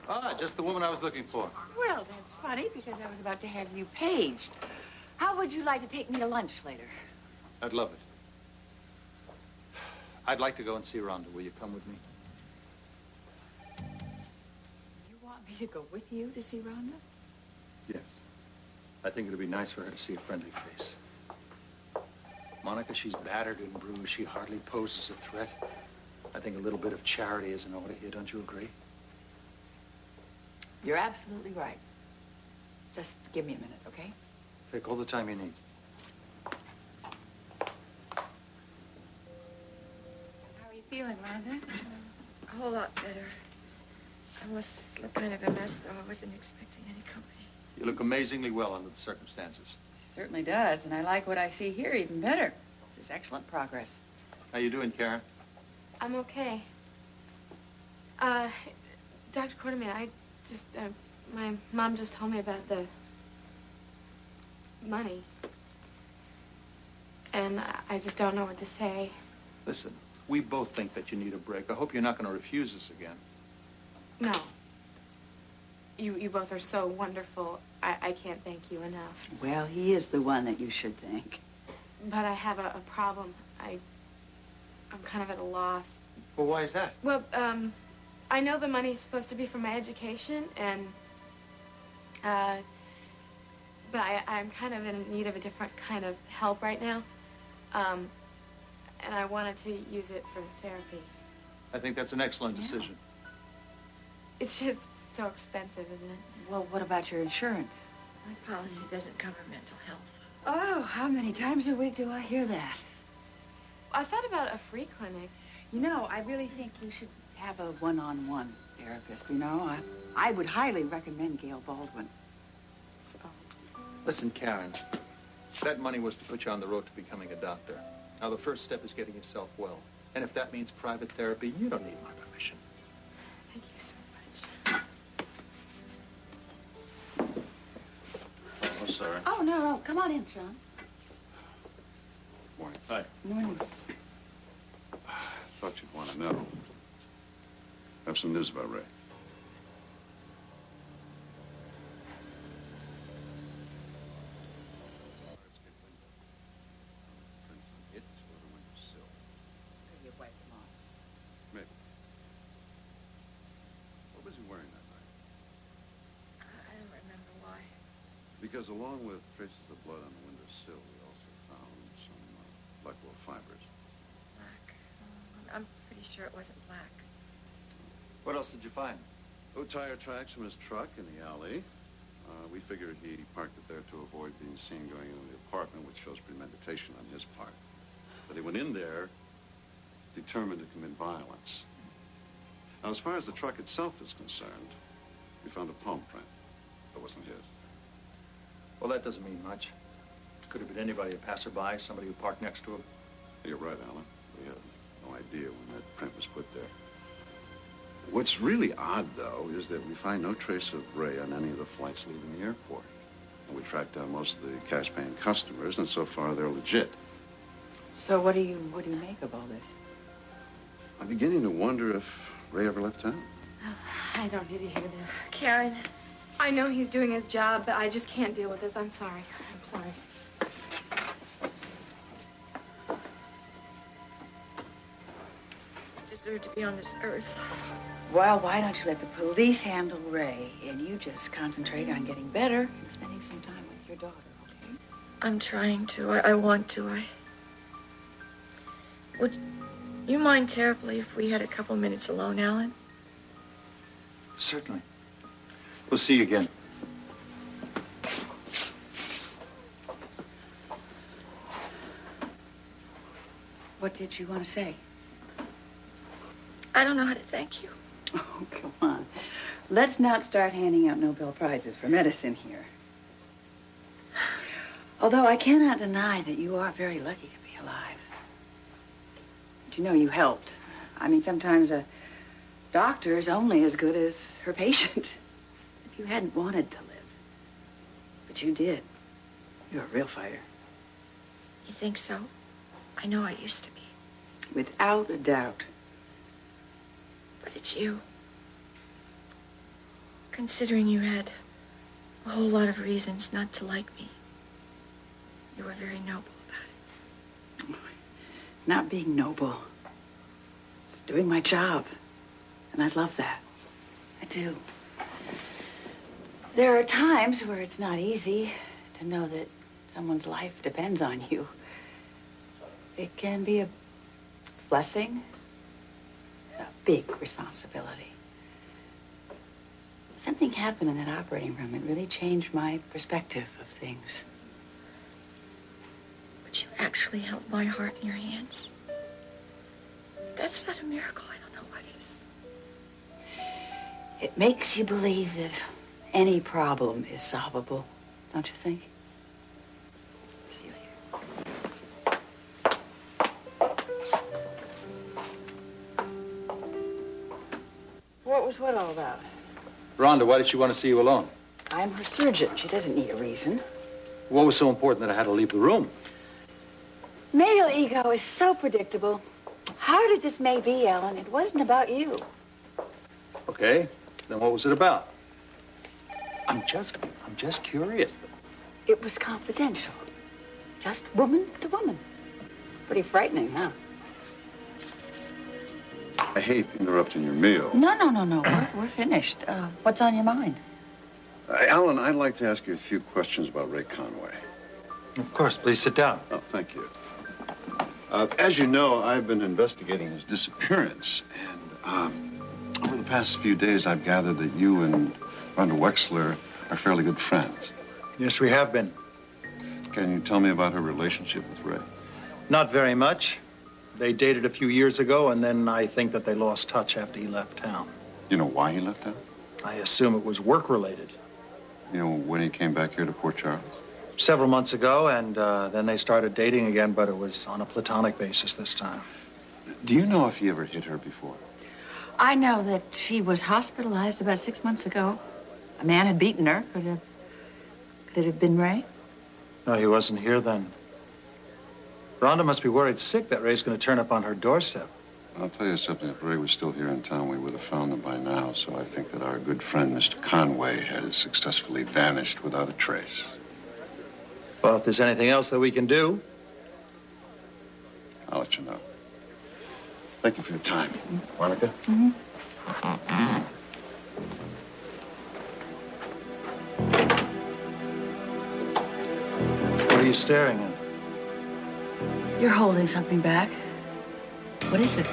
Ah, just the woman I was looking for. Well, that's funny because I was about to have you paged. How would you like to take me to lunch later? I'd love it. I'd like to go and see Rhonda. Will you come with me? You want me to go with you to see Rhonda? Yes. I think it'd be nice for her to see a friendly face. Monica, she's battered and bruised. She hardly poses a threat. I think a little bit of charity isn't over here. Don't you agree? You're absolutely right. Just give me a minute, okay? Take all the time you need. How are you feeling, Rhonda? A whole lot better. I must look kind of a mess, though. I wasn't expecting any company. You look amazingly well under the circumstances. She certainly does, and I like what I see here even better. This is excellent progress. How you doing, Karen? I'm okay. Dr. Quartermain, I just, my mom just told me about the money. And I just don't know what to say. Listen, we both think that you need a break. I hope you're not going to refuse us again. No. You both are so wonderful. I can't thank you enough. Well, he is the one that you should thank. But I have a problem. I'm kind of at a loss. Well, why is that? Well, I know the money's supposed to be for my education, and, but I'm kind of in need of a different kind of help right now. And I wanted to use it for therapy. I think that's an excellent decision. It's just so expensive, isn't it? Well, what about your insurance? My policy doesn't cover mental health. Oh, how many times a week do I hear that? I thought about a free clinic. You know, I really think you should have a one-on-one therapist, you know? I would highly recommend Gail Baldwin. Listen, Karen, that money was to put you on the road to becoming a doctor. Now, the first step is getting yourself well. And if that means private therapy, you don't need my permission. Thank you so much. Oh, sorry. Oh, no. Come on in, Sean. Morning. Hi. Morning. I thought you'd want to know. I have some news about Ray. Maybe. What was he wearing that night? I don't remember why. Because along with traces of blood on the windowsill, we also found some black-wool fibers. Black. I'm pretty sure it wasn't black. What else did you find? Oh, tire tracks from his truck in the alley. We figured he parked it there to avoid being seen going into the apartment, which shows premeditation on his part. But he went in there determined to commit violence. Now, as far as the truck itself is concerned, we found a palm print. That wasn't his. Well, that doesn't mean much. It could have been anybody, a passerby, somebody who parked next to him. You're right, Alan. We have no idea when that print was put there. What's really odd, though, is that we find no trace of Ray on any of the flights leaving the airport. And we tracked down most of the cash-paying customers, and so far they're legit. So what do you make of all this? I'm beginning to wonder if Ray ever left town. Oh, I don't need to hear this. Karen, I know he's doing his job, but I just can't deal with this. I'm sorry. I'm sorry. I deserve to be on this earth. Well, why don't you let the police handle Ray, and you just concentrate on getting better and spending some time with your daughter, okay? I'm trying to. I want to. Would you mind terribly if we had a couple minutes alone, Alan? Certainly. We'll see you again. What did you want to say? I don't know how to thank you. Oh, come on. Let's not start handing out Nobel Prizes for medicine here. Although I cannot deny that you are very lucky to be alive. But you know, you helped. I mean, sometimes a doctor is only as good as her patient. If you hadn't wanted to live. But you did. You're a real fighter. You think so? I know I used to be. Without a doubt. But it's you. Considering you had a whole lot of reasons not to like me, you were very noble about it. Not being noble. It's doing my job. And I love that. I do. There are times where it's not easy to know that someone's life depends on you. It can be a blessing, a big responsibility. Something happened in that operating room. It really changed my perspective of things. But you actually held my heart in your hands. That's not a miracle. I don't know what is. It makes you believe that any problem is solvable, don't you think? See you later. What was what all about? Rhonda, why did she want to see you alone? I'm her surgeon. She doesn't need a reason. What was so important that I had to leave the room? Male ego is so predictable. Hard as this may be, Ellen, it wasn't about you. Okay, then what was it about? I'm just curious. It was confidential. Just woman to woman. Pretty frightening, huh? I hate interrupting your meal. No. We're finished. What's on your mind? Alan, I'd like to ask you a few questions about Ray Conway. Of course, please sit down. Oh, thank you. As you know, I've been investigating his disappearance, and over the past few days, I've gathered that you and Rhonda Wexler are fairly good friends. Yes, we have been. Can you tell me about her relationship with Ray? Not very much. They dated a few years ago, and then I think that they lost touch after he left town. You know why he left town? I assume it was work-related. You know when he came back here to Port Charles? Several months ago, and then they started dating again, but it was on a platonic basis this time. Do you know if he ever hit her before? I know that she was hospitalized about 6 months ago. A man had beaten her. Could it have been Ray? No, he wasn't here then. Rhonda must be worried sick that Ray's going to turn up on her doorstep. I'll tell you something. If Ray was still here in town, we would have found him by now. So I think that our good friend, Mr. Conway, has successfully vanished without a trace. Well, if there's anything else that we can do. I'll let you know. Thank you for your time. Monica? What are you staring at? You're holding something back. What is it?